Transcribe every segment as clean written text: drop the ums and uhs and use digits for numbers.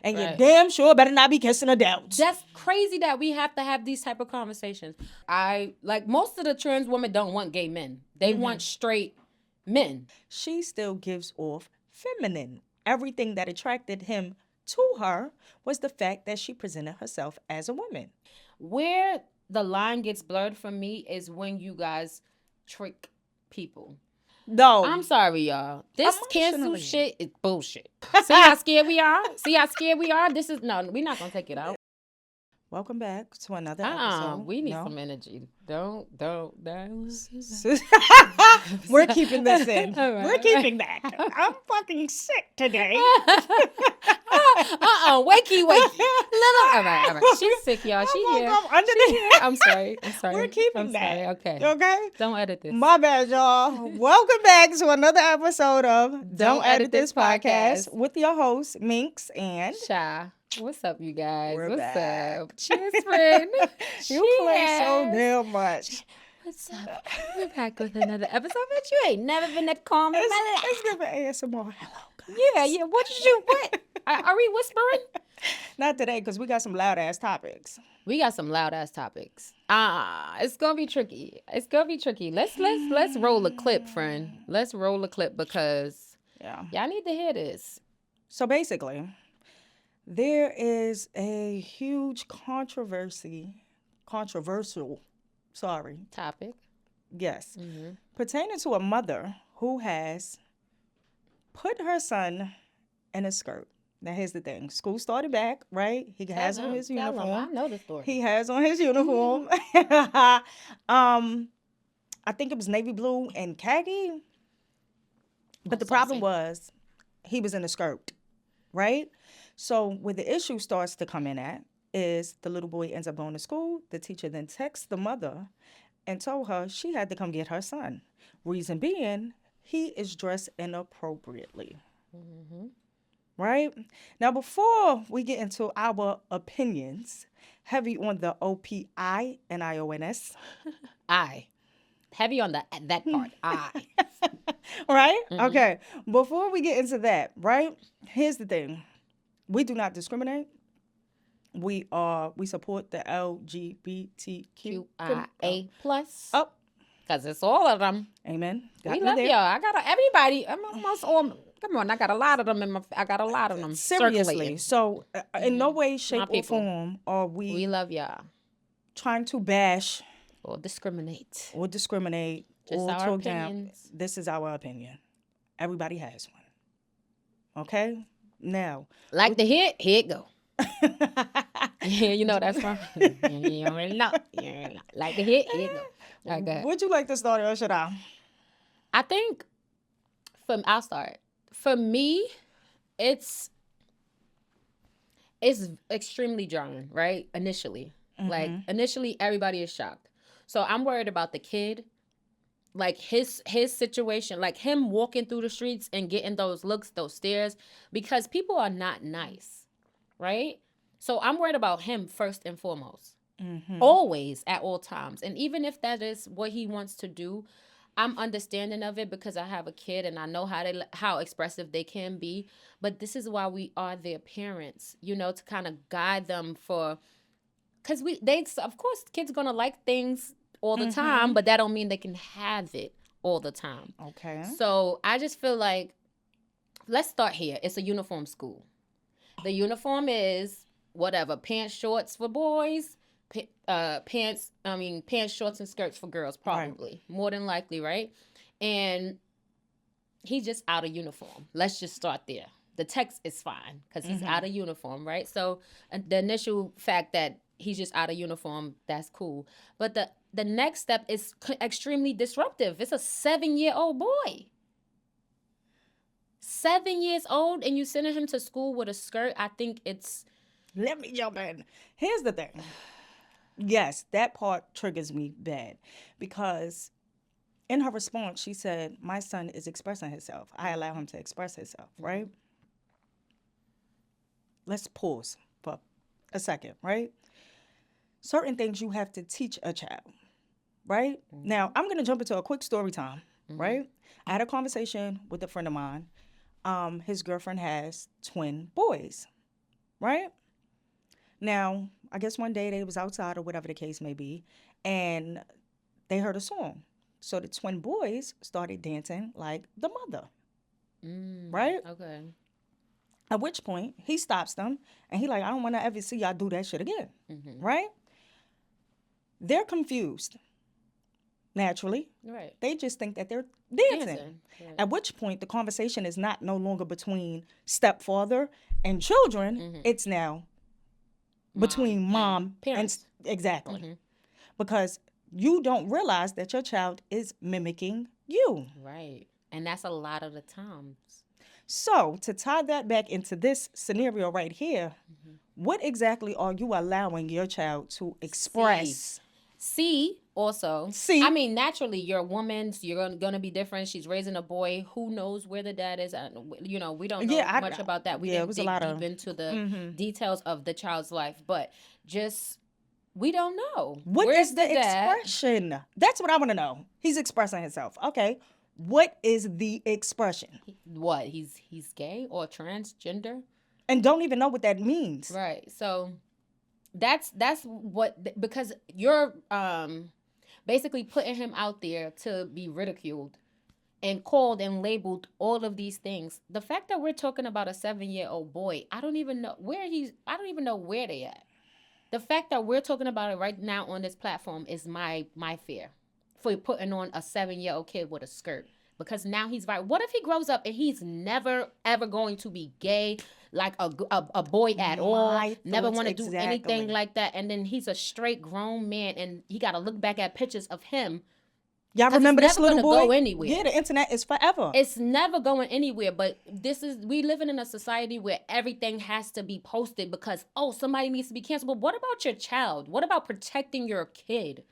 And you damn sure better not be kissing adults. That's crazy that we have to have these type of conversations. Like most of the trans women don't want gay men. They want straight men. She still gives off feminine. Everything that attracted him to her was the fact that she presented herself as a woman. Where the line gets blurred for me is when you guys trick people. No. I'm sorry, y'all. This cancel shit is bullshit. See how scared we are? See how scared we are? This is, no, we're not going to take it out. Welcome back to another episode. We need some energy. Don't. We're keeping this in. Right. We're keeping that. I'm fucking sick today. Wakey. Little. All right. She's sick, y'all. She here. I'm sorry. We're keeping that. Sorry. Okay. Okay? Don't edit this. My bad, y'all. Welcome back to another episode of Don't Edit This podcast with your hosts, Minks and Sha. What's up, you guys? We're What's back. up? Cheers, friend. You play so damn much. What's up? We're back with another episode, but you ain't never been that calm in my life. It's good for ASMR. Hello, guys. Yeah. What? Are we whispering? Not today, because we got some loud-ass topics. It's gonna be tricky. Let's roll a clip, friend. Let's roll a clip because y'all need to hear this. So basically, there is a huge controversial topic. Yes. Pertaining to a mother who has put her son in a skirt. Now, here's the thing. School started back, right? He has on his uniform. I know the story. He has on his uniform. I think it was navy blue and khaki. But the problem was he was in a skirt, right? So where the issue starts to come in at is the little boy ends up going to school. The teacher then texts the mother and told her she had to come get her son. Reason being, he is dressed inappropriately. Right? Now, before we get into our opinions, heavy on the OPINIONS. Heavy on that part. I. Right? Okay. Before we get into that, right? Here's the thing. We do not discriminate. We support the LGBTQIA plus. Oh. Because it's all of them. Amen. We love y'all. I got everybody. I'm almost all. Come on, I got a lot of them Seriously. Circulating. So, in no way, shape, or form are we. We love y'all. Trying to bash or discriminate. Just our opinions. This is our opinion. Everybody has one. Okay. Now, like the hit, here it go. Yeah, you know that's from. You already know. Like the hit, here it go. Okay. Would you like to start or should I? I think I'll start. For me, it's extremely jarring, right? Initially. Like initially everybody is shocked. So I'm worried about the kid. Like his situation, like him walking through the streets and getting those looks, those stares, because people are not nice, right? So I'm worried about him first and foremost. Always, at all times. And even if that is what he wants to do, I'm understanding of it because I have a kid and I know how expressive they can be. But this is why we are their parents, to kind of guide them because of course, kids are going to like things all the time, but that don't mean they can have it all the time. Okay. So I just feel like, let's start here. It's a uniform school. The uniform is whatever, pants, shorts for boys, pants, shorts and skirts for girls, probably. Right. More than likely, right? And he's just out of uniform. Let's just start there. The text is fine because he's out of uniform, right? So the initial fact that he's just out of uniform, that's cool. But the next step is extremely disruptive. It's a 7-year-old boy. 7 years old, and you sending him to school with a skirt. I think it's... Let me jump in. Here's the thing. Yes, that part triggers me bad because in her response, she said, my son is expressing himself. I allow him to express himself, right? Let's pause for a second, right? Certain things you have to teach a child, right? Now, I'm going to jump into a quick story time, right? I had a conversation with a friend of mine. His girlfriend has twin boys. right? Now, I guess one day they was outside or whatever the case may be, and they heard a song. So the twin boys started dancing like the mother, right? Okay. At which point he stops them and he like, I don't want to ever see y'all do that shit again, right? They're confused. Naturally, Right. they just think that they're dancing. Right. At which point the conversation is not no longer between stepfather and children. It's now between mom parents. and exactly, because you don't realize that your child is mimicking you. Right. And that's a lot of the times. So to tie that back into this scenario right here, what exactly are you allowing your child to express? Also. I mean, naturally, you're a woman. So you're going to be different. She's raising a boy. Who knows where the dad is? We don't know much about that. We didn't dig deep into the details of the child's life. But just, we don't know. What is the expression? That's what I want to know. He's expressing himself. Okay. What is the expression? What? He's gay or transgender? And don't even know what that means. Right. So that's what, because you're basically putting him out there to be ridiculed and called and labeled all of these things. The fact that we're talking about a 7-year-old boy, I don't even know where they at. The fact that we're talking about it right now on this platform is my fear for putting on a 7-year-old kid with a skirt. Because now he's right. What if he grows up and he's never, ever going to be gay, like a boy at all, never want to do anything like that, and then he's a straight grown man and he got to look back at pictures of him. Y'all remember this little boy? Go anywhere. Yeah, the internet is forever. It's never going anywhere, but we living in a society where everything has to be posted because, somebody needs to be canceled. But what about your child? What about protecting your kid?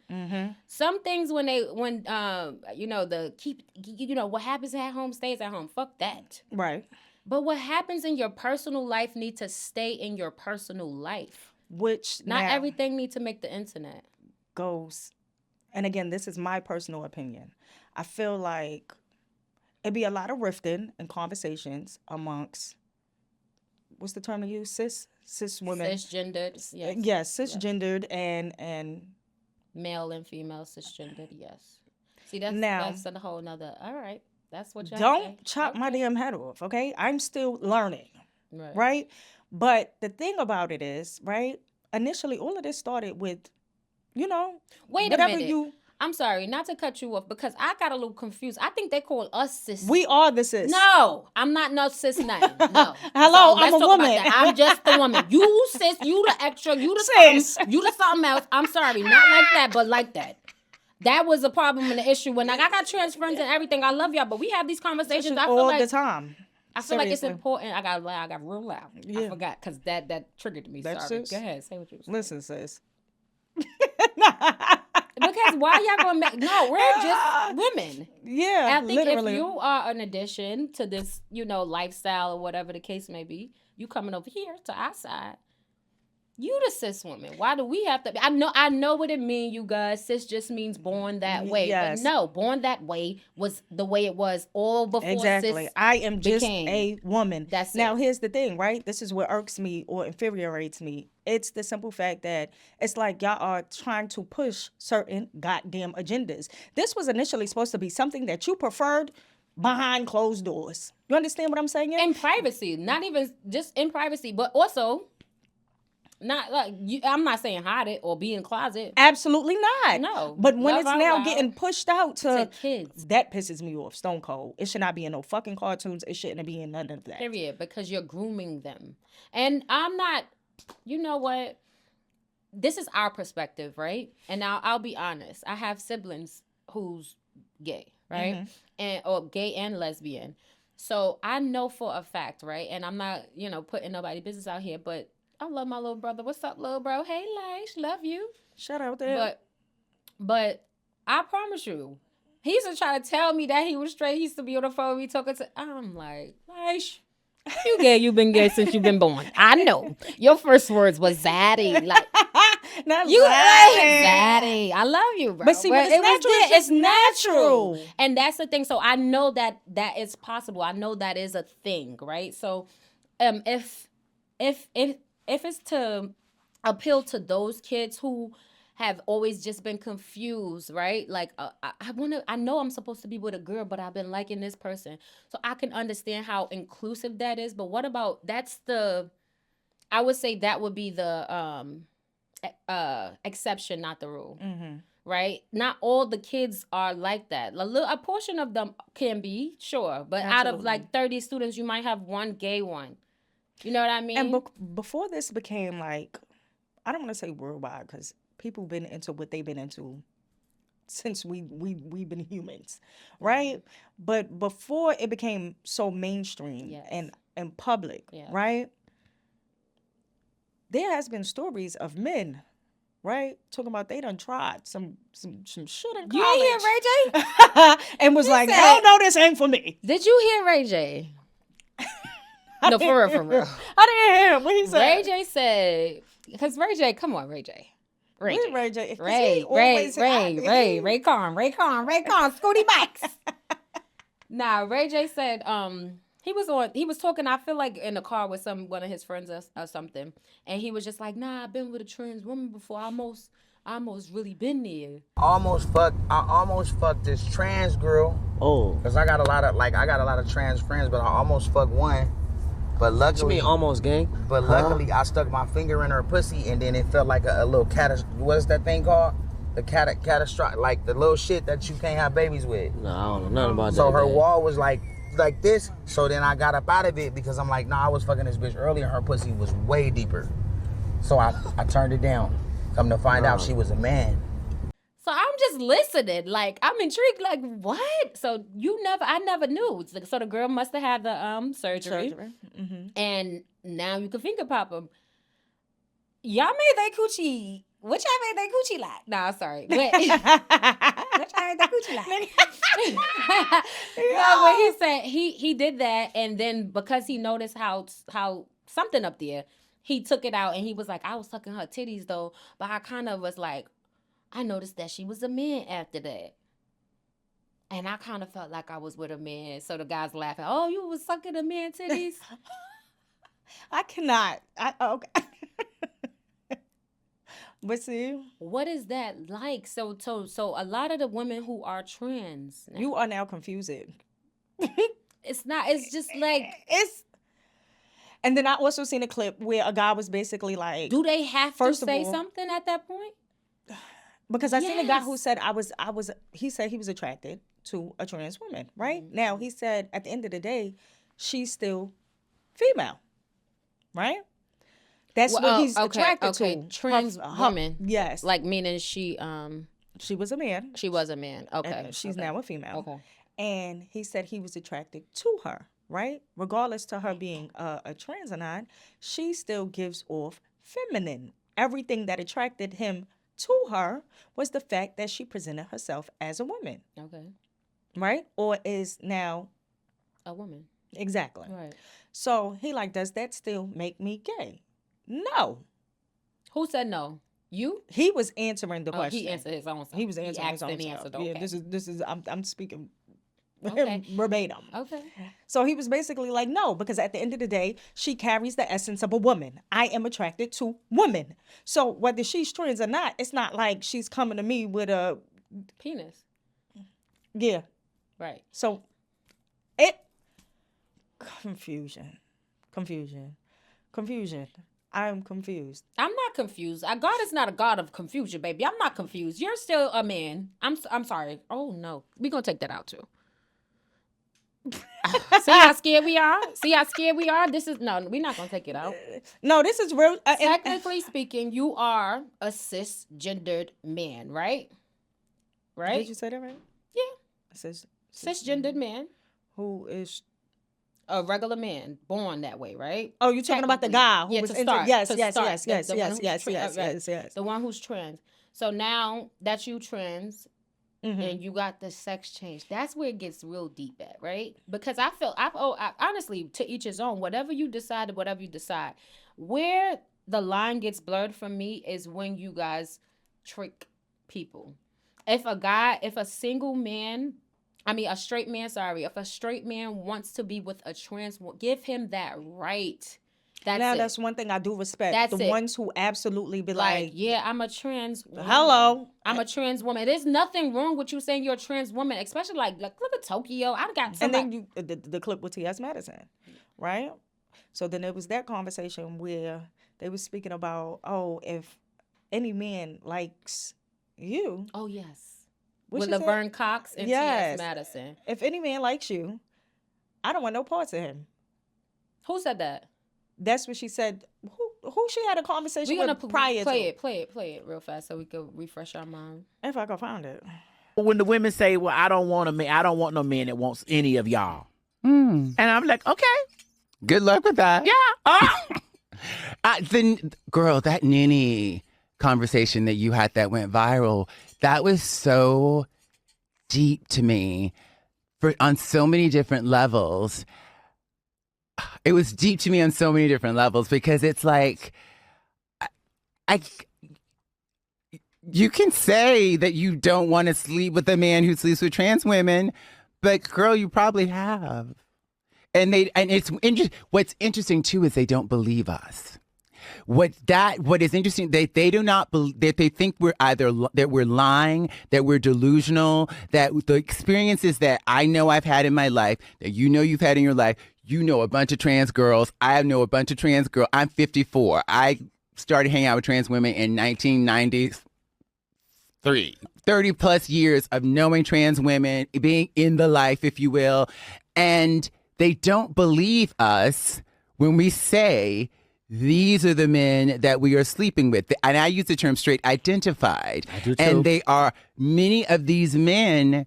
Some things what happens at home stays at home. Fuck that. Right. But what happens in your personal life needs to stay in your personal life. Which not everything needs to make the internet. Goes. And again, this is my personal opinion. I feel like it'd be a lot of rifting and conversations amongst, what's the term to use? Cis women. Cisgendered, yes. Yes, cisgendered and male and female cisgendered, yes. See, that's a whole nother, all right. That's what y'all don't chop my damn head off, okay? I'm still learning, right? But the thing about it is, right, initially all of this started with, wait a minute. I'm sorry, not to cut you off, because I got a little confused. I think they call us cis. We are the cis. No, I'm not no cis nothing. No. Hello, I'm a woman. I'm just the woman. You cis, you the extra, you the cis, you the something else. I'm sorry, not like that, but like that. That was a problem and the issue. When I got trans friends and everything, I love y'all, but we have these conversations. I feel all the time. I feel like it's important. I got loud. I got real loud. Yeah. I forgot because that triggered me. Sorry. Sis? Go ahead. Say what you was Listen, sis. Because why y'all gonna make? No, we're just women. Yeah, I think literally. if you are an addition to this, lifestyle or whatever the case may be, you coming over here to our side. You the cis woman. Why do we have to? I know what it means, you guys. Cis just means born that way. Yes. But no, born that way was the way it was all before exactly. cis I am just a woman. That's now, it. Here's the thing, right? This is what irks me or infuriates me. It's the simple fact that it's like y'all are trying to push certain goddamn agendas. This was initially supposed to be something that you preferred behind closed doors. You understand what I'm saying? In privacy. Not even just in privacy, but also... Not like I'm not saying hide it or be in closet. Absolutely not. No. But when it's now getting pushed out to kids, that pisses me off. Stone cold. It should not be in no fucking cartoons. It shouldn't be in none of that. Period. Because you're grooming them. And I'm not. You know what? This is our perspective, right? And now I'll be honest. I have siblings who's gay, right? Or gay and lesbian. So I know for a fact, right? And I'm not, putting nobody business out here, but. I love my little brother. What's up, little bro? Hey, Lash, love you. Shout out there. But I promise you, he used to try to tell me that he was straight. He used to be on the phone. I'm like, Lash, you gay? You've been gay since you've been born. I know. Your first words was zaddy. Like you zaddy. I love you, bro. But see, it's natural. And that's the thing. So I know that is possible. I know that is a thing, right? So, if to appeal to those kids who have always just been confused, right? Like I know I'm supposed to be with a girl, but I've been liking this person. So I can understand how inclusive that is, but what about I would say that would be the exception, not the rule. Right? Not all the kids are like that. A portion of them can be, sure, but out of like 30 students, you might have one gay one. You know what I mean? And before this became like, I don't want to say worldwide, because people been into what they've been into since we've been humans, right? But before it became so mainstream and public, right? There has been stories of men, right, talking about they done tried some shit in college. You ain't hear Ray J? And was like, hell no, this ain't for me. Did you hear Ray J? No, for real. I didn't hear him. What he said? Ray J said, because Ray J, come on, Ray J. Ray J. Ray, Scooty Bikes. Nah, Ray J said, he was talking, I feel like in the car with one of his friends or something. And he was just like, nah, I've been with a trans woman before. I almost really been there. I almost fucked this trans girl. Oh. Because I got a lot of trans friends, but I almost fucked one. But luckily, what you mean almost, gang? But luckily, I stuck my finger in her pussy, and then it felt like a little what is that thing called? The catastrophic, like the little shit that you can't have babies with. No, I don't know nothing about that. So her wall was like this. So then I got up out of it because I'm like, nah, I was fucking this bitch earlier. Her pussy was way deeper. So I turned it down. Come to find out, she was a man. So I'm just listening. Like, I'm intrigued. Like, what? So I never knew. So the girl must have had the surgery. Mm-hmm. And now you can finger pop them. Y'all made that coochie. What y'all made that coochie like? Nah, sorry. What y'all made that coochie like? No, but he said he did that, and then because he noticed how something up there, he took it out and he was like, I was sucking her titties though, but I kind of was like, I noticed that she was a man after that. And I kind of felt like I was with a man. So the guy's laughing, oh, you was sucking a man titties? I cannot. Okay. But see, what is that like? So a lot of the women who are trans now, you are now confusing. It's not. It's just like it's. And then I also seen a clip where a guy was basically like, do they have to say something at that point? Because I seen a guy who said he said he was attracted to a trans woman, right? Mm-hmm. Now he said at the end of the day, she's still female, right? That's what he's attracted to. Trans woman. Yes. Like meaning she was a man. She was a man. Okay. And she's now a female. Okay. And he said he was attracted to her, right? Regardless to her being a trans or not, she still gives off feminine. Everything that attracted him to her was the fact that she presented herself as a woman. Okay. Right? Or is now a woman. Exactly. Right. So he like, does that still make me gay? No. Who said no? You? He was answering the question. He answered his own self. He was answering his own self. Okay. Yeah, this is I'm speaking verbatim. Okay. So he was basically like, no, because at the end of the day, she carries the essence of a woman. I am attracted to women. So whether she's trans or not, it's not like she's coming to me with a penis. Yeah. Right. So confusion. I'm confused. I'm not confused. God is not a God of confusion, baby. I'm not confused. You're still a man. I'm sorry. Oh no, we gonna take that out too. See how scared we are? This is no. We're not gonna take it out. No, this is real. Technically speaking, you are a cisgendered man, right? Right? Did you say that right? Yeah. Cisgendered man who is a regular man born that way, right? Oh, you're talking about the guy who was yes. The one who's trans. So now that you trans, and you got the sex change, that's where it gets real deep at, right? Because I honestly, to each his own. Whatever you decide. Where the line gets blurred for me is when you guys trick people. If a straight man wants to be with a trans, give him that right. That's one thing I do respect. That's the it. ones who absolutely be like, yeah, I'm a trans woman. hello. I'm a trans woman. There's nothing wrong with you saying you're a trans woman, especially like look at Tokyo. I got somebody. And then the clip with T.S. Madison, right? So then there was that conversation where they were speaking about, if any man likes you. Oh, yes. What with she said? Laverne Cox and Yes. T.S. Madison. If any man likes you, I don't want no parts of him. Who said that? That's what she said. Who she had a conversation We're with gonna prior play to. it real fast so we can refresh our mind. If I can find it. When the women say, well, I don't want no man that wants any of y'all. And I'm like, okay. Good luck with that. Yeah. Girl, that ninny conversation that you had that went viral, that was so deep to me on so many different levels. It was deep to me on so many different levels because it's like, you can say that you don't want to sleep with a man who sleeps with trans women, but girl, you probably have. And what's interesting too is they don't believe us. What is interesting, they do not believe, that they think we're that we're lying, that we're delusional, that the experiences that I know I've had in my life, that you've had in your life, a bunch of trans girls. I know a bunch of trans girls. I'm 54. I started hanging out with trans women in 1993. 30 plus years of knowing trans women, being in the life, if you will. And they don't believe us when we say these are the men that we are sleeping with. And I use the term straight identified. I do too. And they are many of these men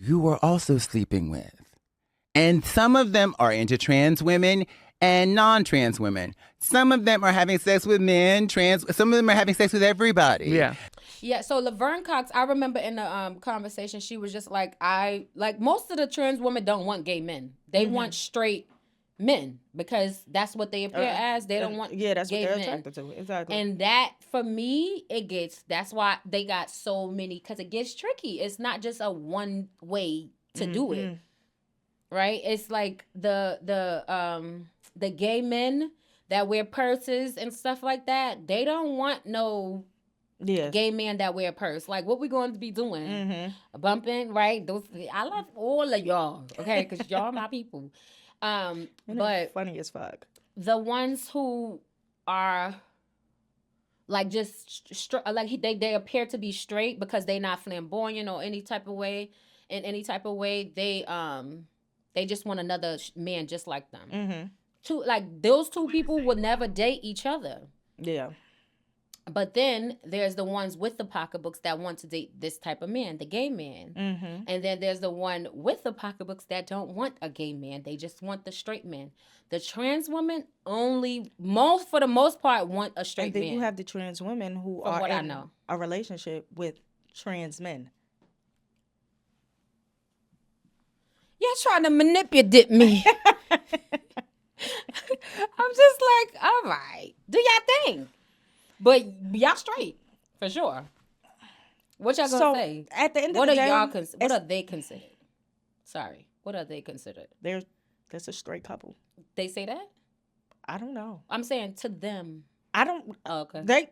you are also sleeping with. And some of them are into trans women and non-trans women. Some of them are having sex with men, some of them are having sex with everybody. Yeah. Yeah, so Laverne Cox, I remember in the conversation, she was just like, most of the trans women don't want gay men. They want straight men because that's what they appear as. They don't want that's gay what they're men. attracted to. Exactly. And that, for me, that's why they got so many, because it gets tricky. It's not just a one way to do it. Right? It's like the gay men that wear purses and stuff like that, they don't want no gay man that wear a purse. Like, what we going to be doing? Bumping, right? I love all of y'all, okay? Because y'all my people. But funny as fuck. The ones who are like just they appear to be straight because they not flamboyant or any type of way. In any type of way, they just want another man just like them. Those two people would never date each other. Yeah. But then there's the ones with the pocketbooks that want to date this type of man, the gay man. And then there's the one with the pocketbooks that don't want a gay man. They just want the straight man. The trans women for the most part, want a straight man. And then you have the trans women who are in a relationship with trans men. You're trying to manipulate me. I'm just like, all right, do y'all thing. But y'all straight, for sure. What y'all gonna say? At the end of the day, what are they considered? Sorry, what are they considered? That's a straight couple. They say that? I don't know. I'm saying to them. I don't. Oh, okay.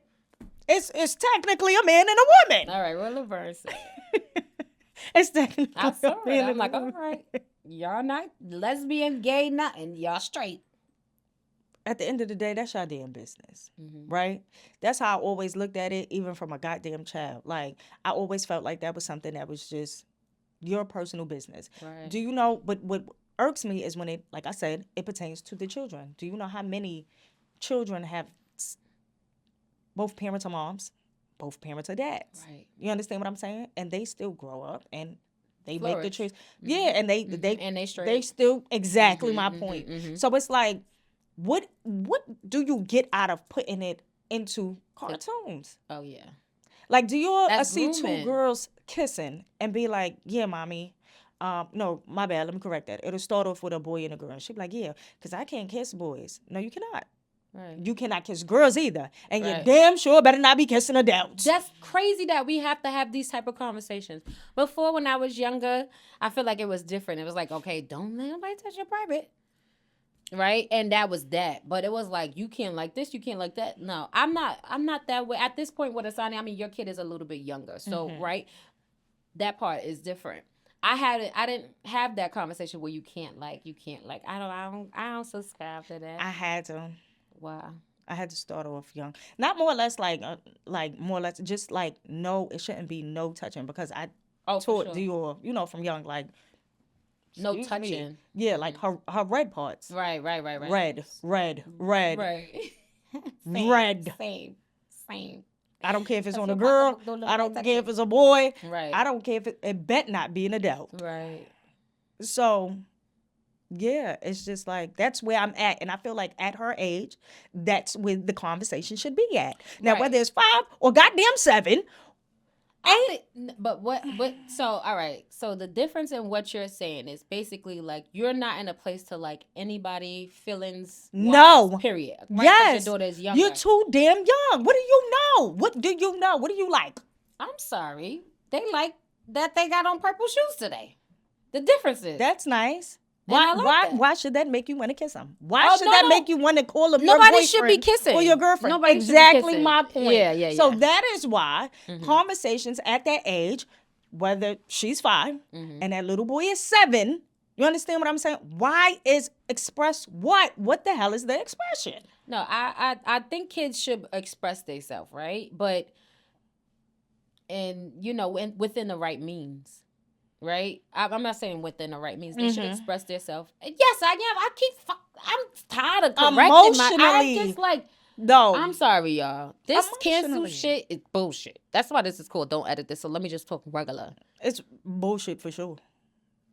It's technically a man and a woman. All right, what Laverne said. It's technically I saw a man it. I'm and like, a all woman. right, y'all not lesbian, gay, nothing. Y'all straight. At the end of the day, that's your damn business, right? That's how I always looked at it, even from a goddamn child. Like, I always felt like that was something that was just your personal business. Right. Do you know, but what irks me is when it, like I said, it pertains to the children. Do you know how many children have both parents are moms, both parents are dads? Right. You understand what I'm saying? And they still grow up and they Flourish. make the choice. Yeah, and they and they straight. They still, exactly my point. So it's like, what do you get out of putting it into cartoons? Oh yeah. Like, do you That's see grooming. two girls kissing and be like, yeah, mommy, no, my bad, let me correct that. It'll start off with a boy and a girl. And she'll be like, yeah, because I can't kiss boys. No, you cannot. Right. You cannot kiss girls either. And you're Right. damn sure better not be kissing adults. That's crazy that we have to have these type of conversations. Before, when I was younger, I feel like it was different. It was like, okay, don't let nobody touch your private. right? And that was that. But it was like, you can't like this, you can't like that. No, I'm not that way. At this point with Asani, I mean, your kid is a little bit younger. So, right? That part is different. I didn't have that conversation where you can't like. I don't subscribe to that. I had to. Wow. I had to start off young. Not more or less like more or less just like no, it shouldn't be no touching because I taught Dior, from young like no excuse touching. Me. Yeah, like her red parts. Right. Red. Right. Red. Same. I don't care if it's on a girl. I don't care if it's a boy. Right. I don't care if it bet not be an adult. Right. So, yeah, it's just like that's where I'm at, and I feel like at her age, that's where the conversation should be at. Now, whether it's 5 or goddamn 7. But so all right, so the difference in what you're saying is basically like you're not in a place to like anybody feelings no period, right? Yes, your daughter is younger. You're too damn young. What do you know? What do you know? What do you like? I'm sorry, they like that they got on purple shoes today. The difference is that's nice. Why should that make you want to kiss him? Why should that make you want to call him your boyfriend? Nobody should be kissing. Or your girlfriend. Nobody exactly should be kissing. My point. Yeah. So that is why conversations at that age, whether she's 5 and that little boy is 7, you understand what I'm saying? Why is express what? What the hell is the expression? No, I think kids should express themselves, right? But within the right means. Right? I'm not saying within the right means. They should express themselves. Yes, I am. I'm tired of correcting I'm just like, no. I'm sorry, y'all. This cancel shit is bullshit. That's why this is called Don't Edit This. So let me just talk regular. It's bullshit for sure.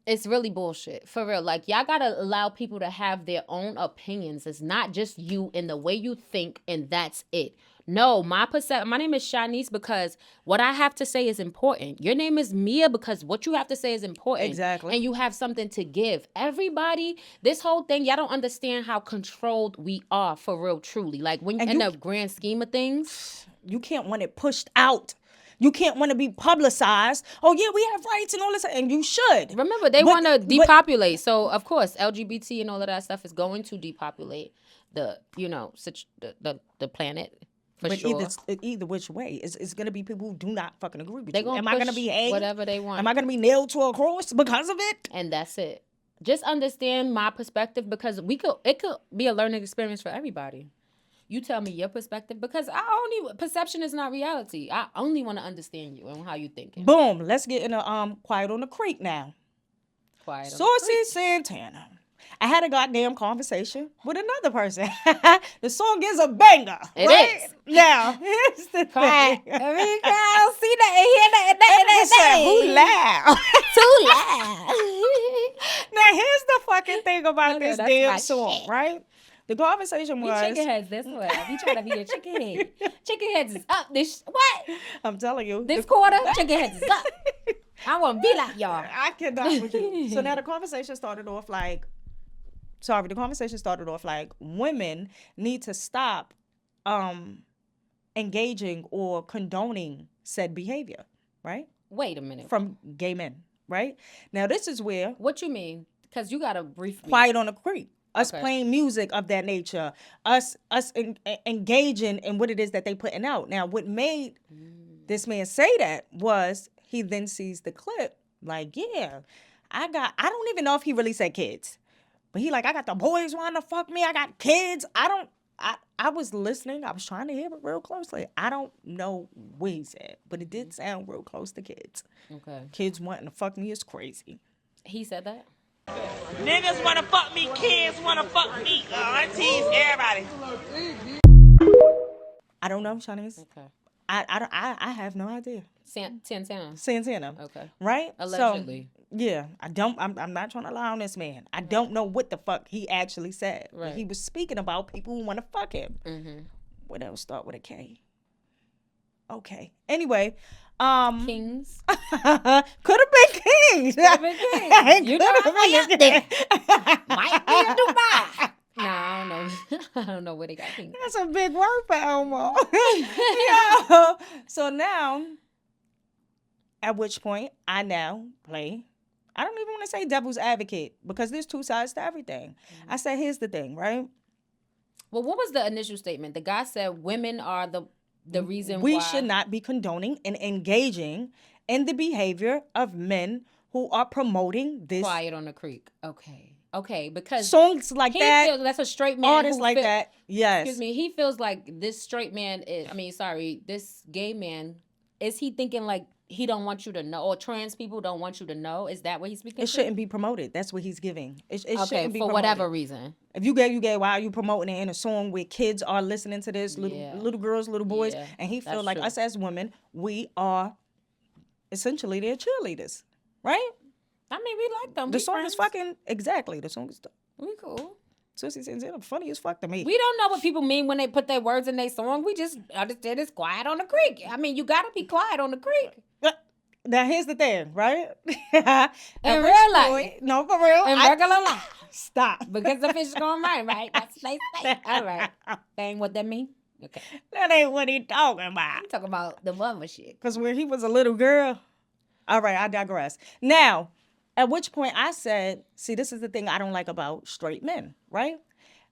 It's really bullshit. For real. Like, y'all gotta allow people to have their own opinions. It's not just you and the way you think, and that's it. No, my name is Shanice because what I have to say is important. Your name is Mia because what you have to say is important. Exactly. And you have something to give. Everybody, this whole thing, y'all don't understand how controlled we are for real, truly. Like, when in the grand scheme of things. You can't want it pushed out. You can't want to be publicized. Oh, yeah, we have rights and all this. And you should. Remember, they want to depopulate. So, of course, LGBT and all of that stuff is going to depopulate the planet. But sure. either which way, it's going to be people who do not fucking agree with you. Am I going to be hanged? Whatever they want. Am I going to be nailed to a cross because of it? And that's it. Just understand my perspective because it could be a learning experience for everybody. You tell me your perspective because perception is not reality. I only want to understand you and how you think. Boom. Let's get into Quiet on the Creek now. Saucy Santana. I had a goddamn conversation with another person. The song is a banger. It is. Now, here's the thing. Every girl see that and hear that. Who loud? Too loud. Now, here's the fucking thing about this damn song, right? The conversation was... chicken heads this way. We trying to be a chicken head. Chicken heads is up. What? I'm telling you. This quarter, chicken heads is up. I want to be like y'all. I cannot with you. So now the conversation started off like... women need to stop engaging or condoning said behavior, right? Wait a minute. From gay men, right? Now, this is where... What you mean? Because you got to brief me. Quiet on the Creek. Us playing music of that nature. Us engaging in what it is that they putting out. Now, what made this man say that was he then sees the clip like, yeah, I don't even know if he really said kids. But he like, I got the boys wanting to fuck me. I got kids. I was listening. I was trying to hear it real closely. I don't know what he said, but it did sound real close to kids. Okay. Kids wanting to fuck me is crazy. He said that? Niggas want to fuck me. Kids want to fuck me. Aunties, everybody. I don't know, Shanice. Okay. I have no idea. Santana. Okay. Right? Allegedly. So, yeah, I'm not trying to lie on this man. I don't know what the fuck he actually said. Right. But he was speaking about people who want to fuck him. Mm-hmm. What else start with a K? Okay. Anyway, Kings. Could have been Kings. Could have been Kings. You know, might be in Dubai. No, I don't know. I don't know where they got Kings. That's a big word for Elmo. Yeah. So now, at which point, I now play I don't even want to say devil's advocate because there's two sides to everything. I said, here's the thing, right? Well, what was the initial statement? The guy said women are the reason We why should not be condoning and engaging in the behavior of men who are promoting this quiet on the creek. Okay, because songs like he that, feels that's a straight man. artists who like feel- that. Yes. Excuse me. He feels like this straight man is. This gay man. Is he thinking like he don't want you to know, or trans people don't want you to know? Is that what he's speaking It to? shouldn't be promoted. That's what he's giving. It Okay, shouldn't be for promoted. whatever reason. If you gay, you gay. Why are you promoting it in a song where kids are listening to this, Yeah. little girls, little boys, Yeah, and he feel that's like true. us as women, we are essentially their cheerleaders, right? I mean, we like them. The We song friends. is fucking exactly. The song is We cool. Susie Santana funny as fuck to me. We don't know what people mean when they put their words in their song. We just understand it's quiet on the creek. I mean, you gotta be quiet on the creek. Now here's the thing, right? At In which real life. point- no, for real. In regular life. Stop. Because the fish is going right? That's what they say. All right. That ain't what that mean? Okay. That ain't what he talking about. I'm talking about the mother shit. Because when he was a little girl. All right, I digress. Now, at which point I said, see, this is the thing I don't like about straight men, right?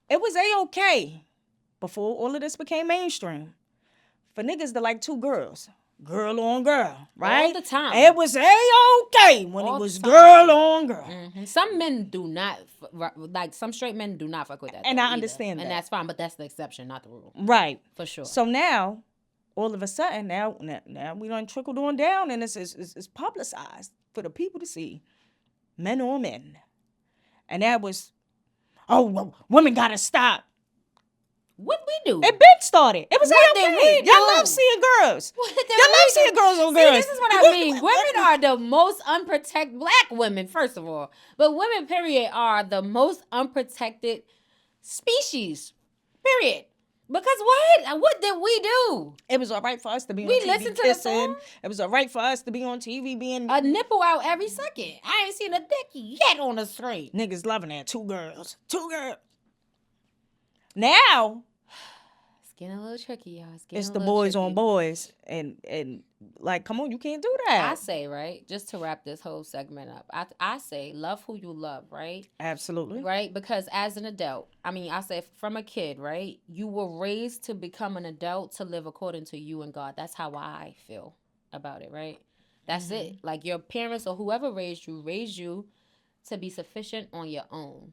It was A-okay before all of this became mainstream for niggas to like two girls. Girl on girl, right? All the time. It was A-okay when All it the was time. girl on girl. Mhm. Some men do not, like some straight men do not fuck with that. And though, I either. understand And that. that's fine, but that's the exception, not the rule. Right. For sure. So now, all of a sudden, now we done trickled on down and it's publicized for the people to see. Men on men. And that was, well, women gotta stop. What we do? It been started. It was What did A-okay. we Y'all do? love seeing girls. What did Y'all love we seeing do? girls on See, girls. this is what I mean. Women are the most unprotected, black women, first of all. But women, period, are the most unprotected species. Period. Because what? What did we do? It was all right for us to be We on TV listened to the kissing. song? It was all right for us to be on TV being A nipple out every second. I ain't seen a dick yet on the screen. niggas loving that. Two girls. Now, It's getting a little tricky, y'all. It's getting it's a the little boys tricky. on boys. And like, come on, you can't do that. I say, right, just to wrap this whole segment up, I say love who you love, right? Absolutely. Right? Because as an adult, I mean, I say from a kid, right? You were raised to become an adult to live according to you and God. That's how I feel about it, right? That's it. Like your parents or whoever raised you to be sufficient on your own,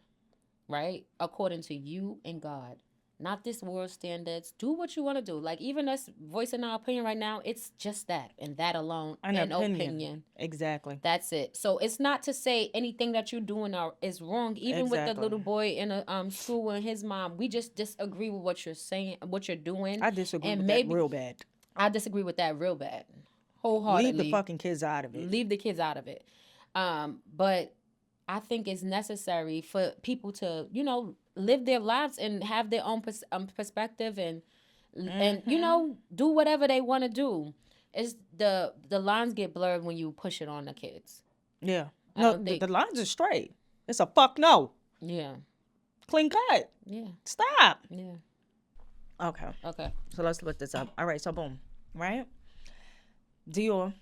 right? According to you and God. Not this world standards. Do what you want to do. Like even us voicing our opinion right now, it's just that and that alone. An opinion. Opinion. Exactly. That's it. So it's not to say anything that you're doing is wrong. Even with the Exactly. little boy in a school and his mom, we just disagree with what you're saying, what you're doing. I disagree and with maybe that real bad. I disagree with that real bad, wholeheartedly. Leave the fucking kids out of it. Leave the kids out of it. But I think it's necessary for people to, live their lives and have their own perspective and do whatever they want to do. It's the lines get blurred when you push it on the kids. Yeah. I No, don't think- the lines are straight. It's a fuck no. Yeah. Clean cut. Yeah. Stop. Yeah. Okay. Okay. So let's look this up. All right. So boom. Right. Dior.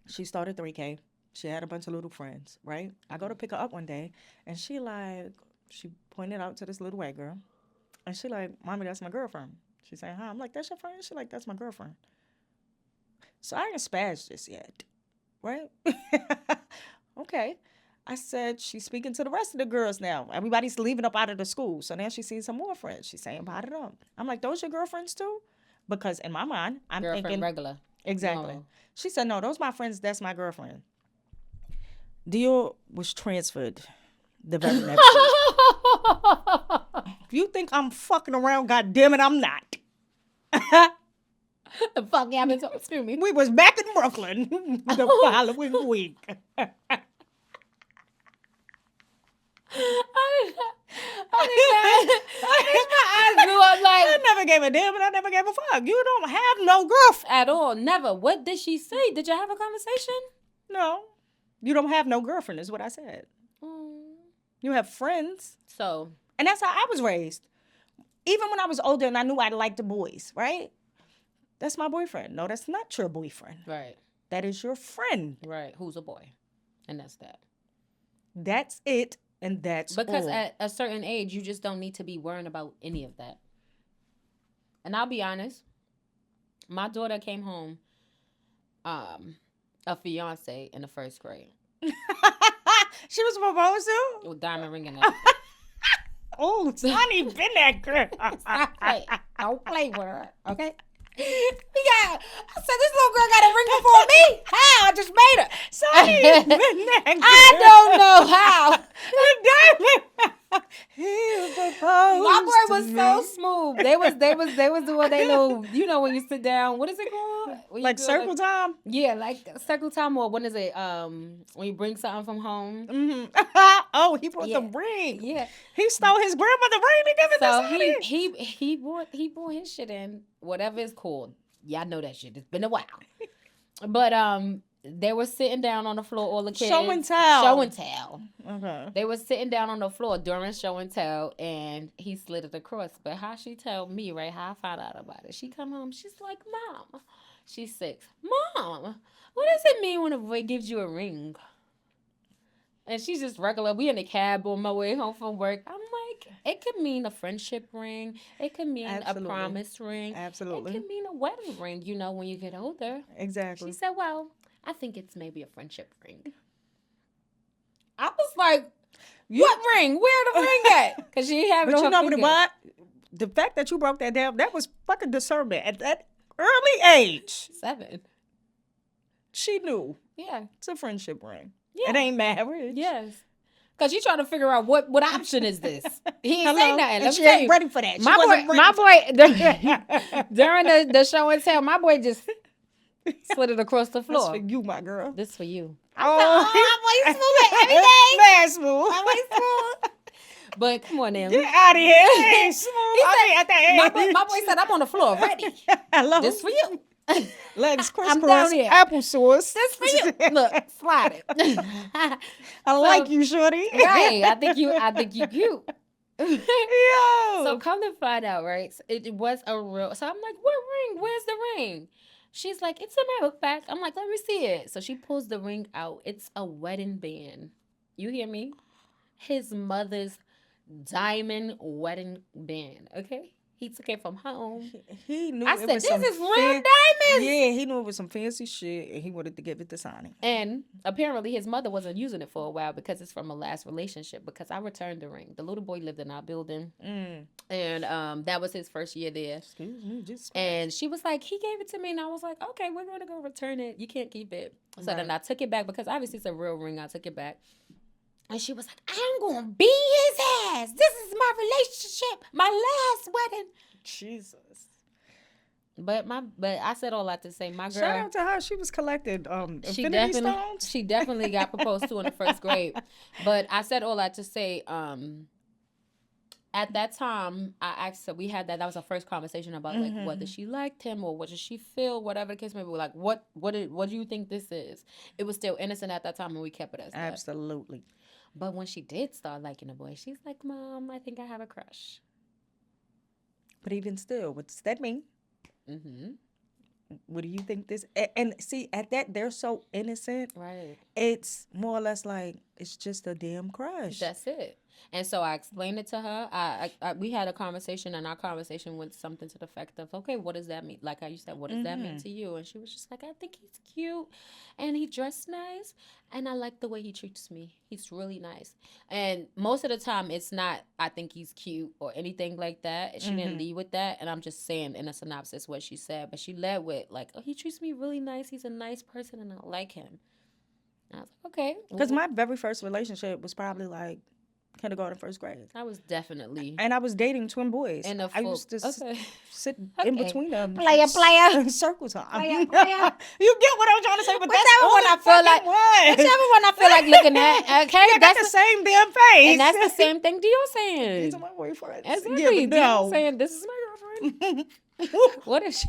She started 3K. She had a bunch of little friends. Right. I go to pick her up one day, and she pointed out to this little white girl, and she like, "Mommy, that's my girlfriend." She saying, "Huh?" I'm like, "That's your friend?" She like, "That's my girlfriend." So I ain't spazzed just yet. Right. Okay. I said, she's speaking to the rest of the girls now. Everybody's leaving up out of the school. So now she sees some more friends. She's saying about it up. I'm like, those your girlfriends too? Because in my mind, I'm Girlfriend thinking. regular. Exactly. Normal. She said, no, those my friends. That's my girlfriend. Dior was transferred the very next week. If you think I'm fucking around, God damn it, I'm not. The fuck happened to excuse me. We was back in Brooklyn the following week. I grew up I like never gave a damn and I never gave a fuck. You don't have no girlfriend. at all. Never. What did she say? Did you have a conversation? No. You don't have no girlfriend is what I said. You have friends. So And that's how I was raised. Even when I was older and I knew I liked the boys, right? That's my boyfriend. No, that's not your boyfriend. right. That is your friend. Right. Who's a boy? And that's that. That's it, and that's Because all. at a certain age, you just don't need to be worrying about any of that. And I'll be honest, my daughter came home, a fiance in the first grade She was proposed to? with diamond ring and everything. Oh, Sonny been that girl. Don't play with her, okay? I said this little girl got a ring before me. How? I just made her. Sonny been that girl. I don't know how. He proposed My boy to was me. so smooth. They was doing they little, you know, when you sit down. What is it called? When you Like do, circle time? Yeah, like circle time, or when is it? When you bring something from home. Mm-hmm. Oh, he brought Yeah. the ring. Yeah. He stole his grandmother ring to give it to So Sonny. he brought his shit in, whatever it's called. Y'all know that shit. It's been a while. But they were sitting down on the floor, all the kids. Show and tell. Show and tell. Okay. They were sitting down on the floor during show and tell, and he slid it across. But how she tell me, right, how I found out about it. She come home, she's like, Mom. She's 6. Mom, what does it mean when a boy gives you a ring? And she's just regular. We in the cab on my way home from work. I'm like, it could mean a friendship ring. It could mean Absolutely. a promise ring. Absolutely. It could mean a wedding ring, you know, when you get older. Exactly. She said, well, I think it's maybe a friendship ring. I was like, what ring? Where the ring at? Because she had But you know what? The fact that you broke that down, that was fucking discernment. At that early age, 7. she knew Yeah. it's a friendship ring. Yeah. It ain't marriage. Yes. Because you trying to figure out what option is this. He ain't Hello? say nothing. And Let she me tell ain't you. ready for that. She My wasn't boy, ready. during the show and tell, my boy just slid it across the That's floor. for you, my girl. This for you. Oh, I'm smooth every day. Man, smooth. I'm like smooth. But come on now. Get out of here. It ain't smooth. I mean, at that age. My boy said, I'm on the floor ready. Hello. This for you. Legs I'm down crisscross, here. applesauce. This for you. Look, slide it. I like you, shorty. Right. I think you cute. Yo. So come to find out, right? It was a real. So I'm like, what ring? Where's the ring? She's like, it's in my book bag. I'm like, let me see it. So she pulls the ring out. It's a wedding band. You hear me? His mother's diamond wedding band. Okay. He took it from home. He knew I it said, was this some is real diamonds. Yeah, he knew it was some fancy shit, and he wanted to give it to Sonny. And apparently his mother wasn't using it for a while because it's from a last relationship, because I returned the ring. The little boy lived in our building. And that was his first year there. Excuse me, just And she was like, he gave it to me. And I was like, okay, we're going to go return it. You can't keep it. So then I took it back because obviously it's a real ring. I took it back. And she was like, I'm going to beat his ass. This is my relationship. My last wedding. Jesus. But I said all that to say, my girl. Shout out to her. She was collected infinity stones. She definitely got proposed to in the first grade. But I said all that to say, at that time, I asked her, we had that was our first conversation about like whether she liked him or what did she feel, whatever the case may be. We're like, what do you think this is? It was still innocent at that time, and we kept it as that. Absolutely. But when she did start liking the boy, she's like, Mom, I think I have a crush. But even still, what does that mean? Mm-hmm. What do you think this? And see, at that, they're so innocent. Right. It's more or less like it's just a damn crush. That's it. And so I explained it to her. We had a conversation, and our conversation went something to the effect of, okay, what does that mean? Like how you said, what does that mean to you? And she was just like, I think he's cute, and he dressed nice, and I like the way he treats me. He's really nice. And most of the time, it's not, I think he's cute or anything like that. She didn't lead with that, and I'm just saying in a synopsis what she said. But she led with, like, oh, he treats me really nice. He's a nice person, and I like him. And I was like, okay. Because my very first relationship was probably like kindergarten, first grade. I was definitely And I was dating twin boys. in a I full. used to Okay. sit in between them. Player. Circle time. Player. You get what I'm trying to say, but that's Whichever all one I I feel like- was. Whichever one I feel like looking at, okay, I got the same damn face. and that's the same thing Dio's saying. These are my boyfriends. Exactly. Yeah, but Dio's no. saying this is my girlfriend. What is she?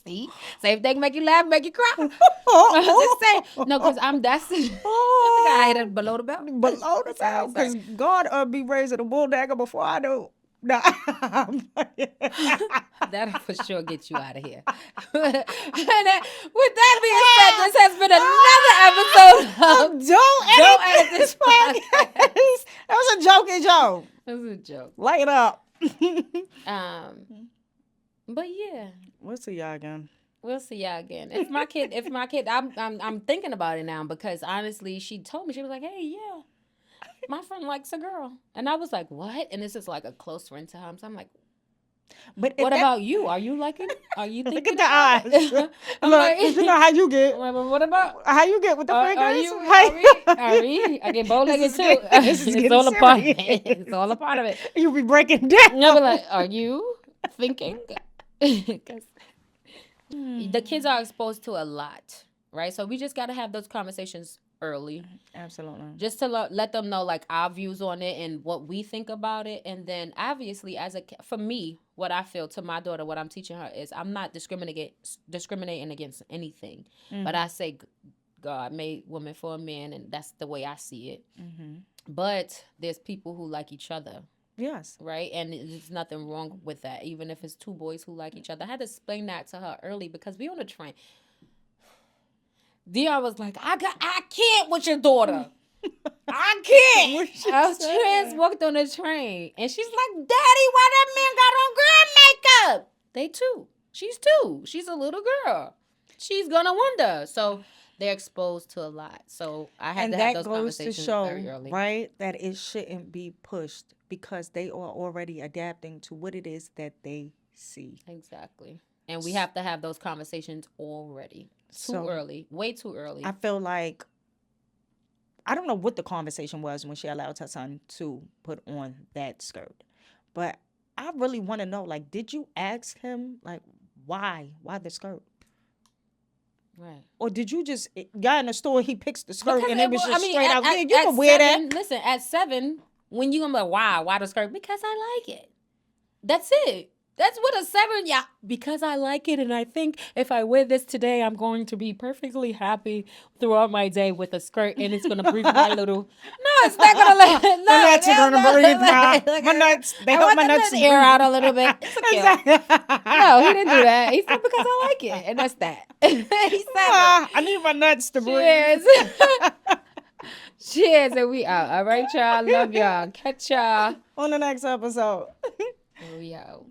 See, same thing make you laugh, make you cry. I'm just saying, no, because that's. I think I hit it below the belt. Below the belt, because God be raising a bull dagger before I do. Nah. That That'll for sure get you out of here. With that being said, this has been another episode of Don't Edit This Podcast. That was a jokey joke. It was a joke. Light it up. But yeah, We'll see y'all again. we'll see y'all again. If my kid, I'm thinking about it now because honestly, she told me, she was like, "Hey, yeah, my friend likes a girl," and I was like, "What?" And this is like a close friend to him, so I'm like, But "What about you? Are you liking? Are you Look thinking?" at the eyes. I'm Look, like, you know how you get. well, what about? How you get with the Are fingers? you? How Are we? I get bow legged This too. is getting- this is It's getting all a part. serious. It's all a part of it. you be breaking down. Yeah, but like, are you thinking? 'Cause the kids are exposed to a lot, right? So we just got to have those conversations early, Absolutely. just to let them know like our views on it and what we think about it. And then obviously, for me, what I feel to my daughter, what I'm teaching her is I'm not discriminating against anything, but I say God made woman for a man, and that's the way I see it. But there's people who like each other. Yes. Right, and there's nothing wrong with that, even if it's two boys who like each other. I had to explain that to her early because we on the train. Dion was like, I can't with your daughter. I can't. I was walked on the train, and she's like, Daddy, why that man got on girl makeup? They two. She's two. She's a little girl. She's gonna wonder. So they're exposed to a lot. So I had to have those conversations very early. Right, that it shouldn't be pushed because they are already adapting to what it is that they see. Exactly. And we have to have those conversations already. Too early. Way too early. I feel like, I don't know what the conversation was when she allowed her son to put on that skirt. But I really want to know, like, did you ask him, like, why the skirt? Right. Or did you just, guy in the store, he picks the skirt Because and it was just straight out, yeah, you at can wear 7, that. Listen, at 7, when you gonna be like, why the skirt? Because I like it. That's it. That's what a 7, yeah. Because I like it, and I think if I wear this today, I'm going to be perfectly happy throughout my day with a skirt, and it's gonna breathe my little. No, it's not gonna let. No, My nuts are gonna breathe now. My nuts, they help my nuts to air out a little bit. It's okay. No, he didn't do that. He said because I like it, and that's that. He said I need my nuts to breathe. cheers. Cheers, and we out. All right, y'all. Love y'all. Catch y'all. On the next episode. We out.